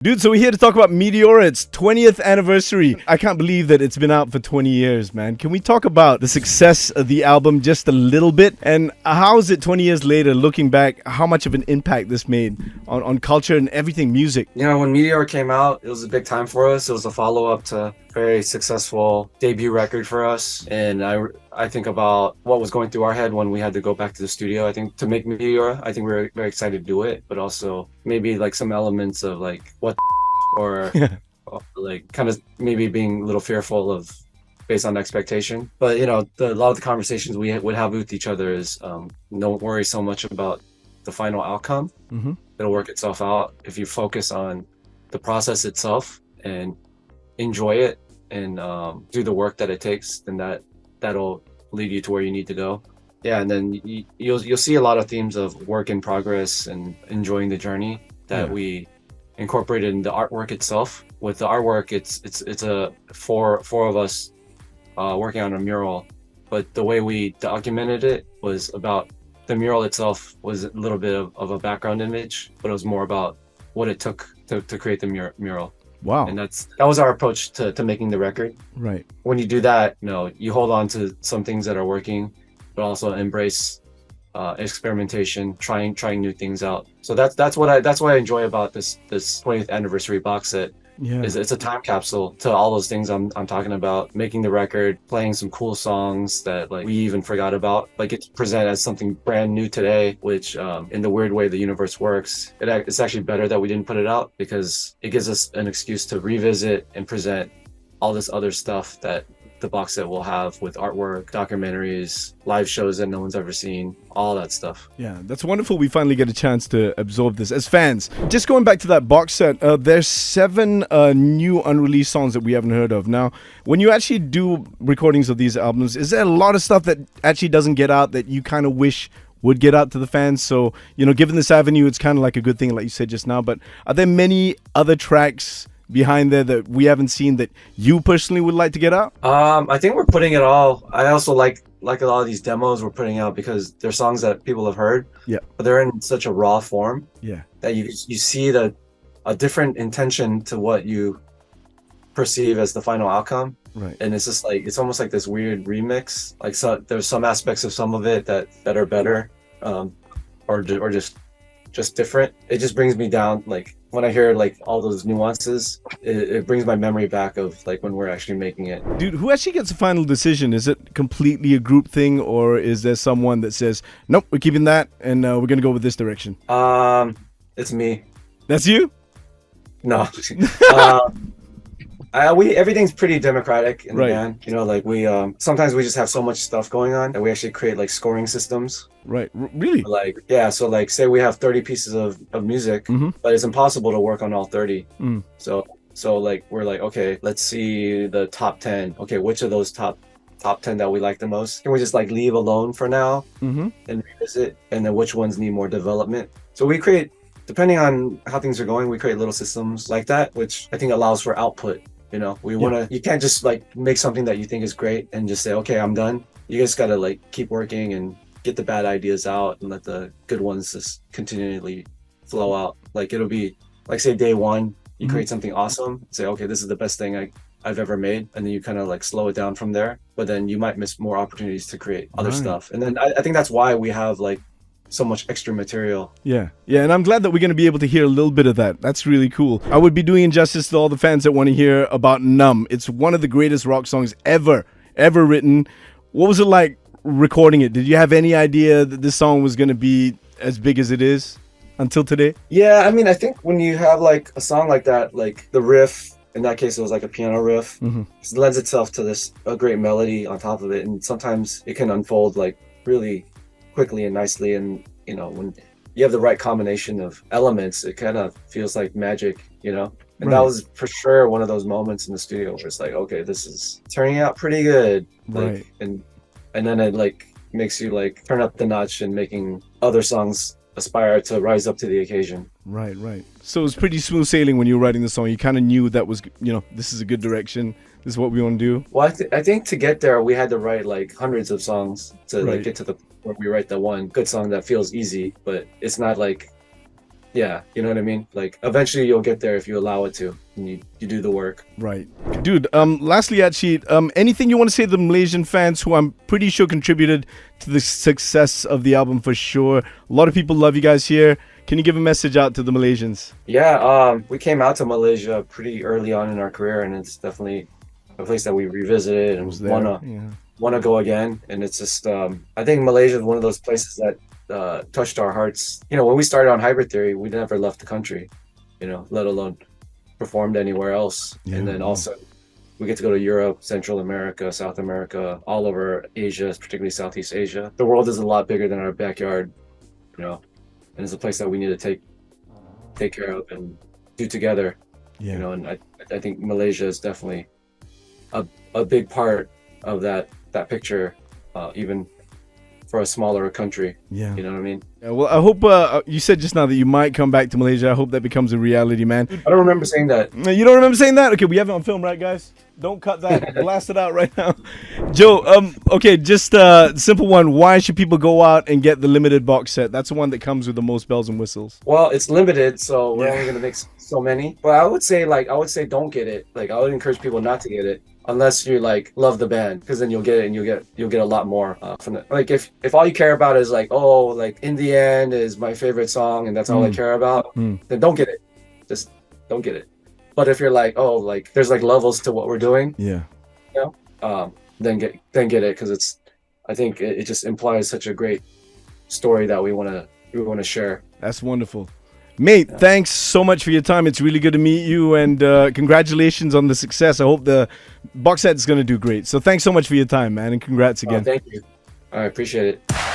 Dude, so we're here to talk about Meteora. It's 20th anniversary. I can't believe that it's been out for 20 years, man. Can we talk about the success of the album just a little bit? And how is it 20 years later, looking back, how much of an impact this made on culture and everything, music? You know, when Meteor came out, it was a big time for us. It was a follow-up to a very successful debut record for us. And I think about what was going through our head when we had to go back to the studio. I think to make Meteor, I think we were very excited to do it, but also maybe like some elements of like what or like kind of maybe being a little fearful of based on expectation. But you know, a lot of the conversations we would have with each other is don't worry so much about the final outcome. Mm-hmm. It'll work itself out if you focus on the process itself and enjoy it and do the work that it takes. Then that'll lead you to where you need to go. Yeah, and then you'll see a lot of themes of work in progress and enjoying the journey that we incorporated in the artwork itself. With the artwork, it's a four of us working on a mural, but the way we documented it was about the mural itself was a little bit of a background image, but it was more about what it took to create the mural. Wow. And that was our approach to making the record. Right. When you do that, you know, you hold on to some things that are working, but also embrace experimentation, trying new things out. So that's what I enjoy about this 20th anniversary box set. Yeah. It's a time capsule to all those things I'm talking about. Making the record, playing some cool songs that like we even forgot about. Like it's presented as something brand new today, which in the weird way the universe works, it's actually better that we didn't put it out because it gives us an excuse to revisit and present all this other stuff that the box set will have with artwork, documentaries, live shows that no one's ever seen, all that stuff. Yeah, that's wonderful. We finally get a chance to absorb this as fans. Just going back to that box set, there's 7 new unreleased songs that we haven't heard of. Now, when you actually do recordings of these albums, is there a lot of stuff that actually doesn't get out that you kind of wish would get out to the fans? So, you know, given this avenue, it's kind of like a good thing, like you said just now. But are there many other tracks behind there that we haven't seen that you personally would like to get out? I think we're putting it all. I also like a lot of these demos we're putting out because they're songs that people have heard. Yeah. But they're in such a raw form. Yeah. That you see a different intention to what you perceive as the final outcome. Right. And it's just like it's almost like this weird remix. Like there's some aspects of some of it that are better, or just different. It just brings me down. Like when I hear like all those nuances, it brings my memory back of like when we're actually making it. Dude, who actually gets the final decision? Is it completely a group thing, or is there someone that says, nope, we're keeping that and we're gonna go with this direction? It's me. That's you? No. Everything's pretty democratic in the band. You know, like we sometimes we just have so much stuff going on that we actually create like scoring systems. Right. Really? Like so like say we have 30 pieces of music, but it's impossible to work on all 30. So like we're like, okay, let's see the top 10. Okay, which of those top 10 that we like the most can we just like leave alone for now and revisit, and then which ones need more development. So we create, depending on how things are going, we create little systems like that, which I think allows for output. You know, you can't just like make something that you think is great and just say, okay, I'm done. You just gotta like keep working and get the bad ideas out and let the good ones just continually flow out. Like it'll be like, say day one, you create something awesome, say, okay, this is the best thing I've ever made. And then you kind of like slow it down from there, but then you might miss more opportunities to create other stuff. And then I think that's why we have like so much extra material. Yeah, and I'm glad that we're going to be able to hear a little bit of that. That's really cool. I would be doing injustice to all the fans that want to hear about Numb. It's one of the greatest rock songs ever written. What was it like recording it? Did you have any idea that this song was going to be as big as it is until today? Yeah, I mean, I think when you have like a song like that, like the riff, in that case it was like a piano riff, it lends itself to a great melody on top of it, and sometimes it can unfold like really quickly and nicely. And you know, when you have the right combination of elements, it kind of feels like magic, you know. And that was for sure one of those moments in the studio where it's like, okay, this is turning out pretty good, like, and then it like makes you like turn up the notch and making other songs aspire to rise up to the occasion. Right. So it was pretty smooth sailing when you were writing the song. You kind of knew that was, you know, this is a good direction. This is what we want to do. Well, I think to get there, we had to write like hundreds of songs to like get to the where we write the one good song that feels easy, but it's not like yeah, you know what I mean? Like eventually you'll get there if you allow it to, and you do the work. Right. Dude, lastly, actually, anything you want to say to the Malaysian fans who I'm pretty sure contributed to the success of the album for sure? A lot of people love you guys here. Can you give a message out to the Malaysians? Yeah, we came out to Malaysia pretty early on in our career, and it's definitely a place that we revisited and wanna go again. And it's just I think Malaysia is one of those places that touched our hearts. You know, when we started on Hybrid Theory, we never left the country, you know, let alone performed anywhere else. And then also we get to go to Europe, Central America, South America, all over Asia, particularly Southeast Asia. The world is a lot bigger than our backyard, you know, and it's a place that we need to take care of and do together. You know, and I think Malaysia is definitely a big part of that picture, even for a smaller country. You know what I mean? Yeah, well, I hope you said just now that you might come back to Malaysia. I hope that becomes a reality, man. I don't remember saying that. You don't remember saying that? Okay, we have it on film, right, guys? Don't cut that. Blast it out right now. Joe, okay, just a simple one. Why should people go out and get the limited box set? That's the one that comes with the most bells and whistles. Well, it's limited, so we're only gonna make so many. But I would say don't get it. Like, I would encourage people not to get it unless you like love the band, because then you'll get it and you'll get a lot more from it. Like if all you care about is like, oh, like In the End is my favorite song and that's all I care about, then don't get it. Just don't get it. But if you're like, oh, like there's like levels to what we're doing, you know, then get it, because I think it just implies such a great story that we want to share. That's wonderful. Mate, thanks so much for your time. It's really good to meet you, and congratulations on the success. I hope the box set is going to do great. So thanks so much for your time, man, and congrats again. Thank you. I appreciate it.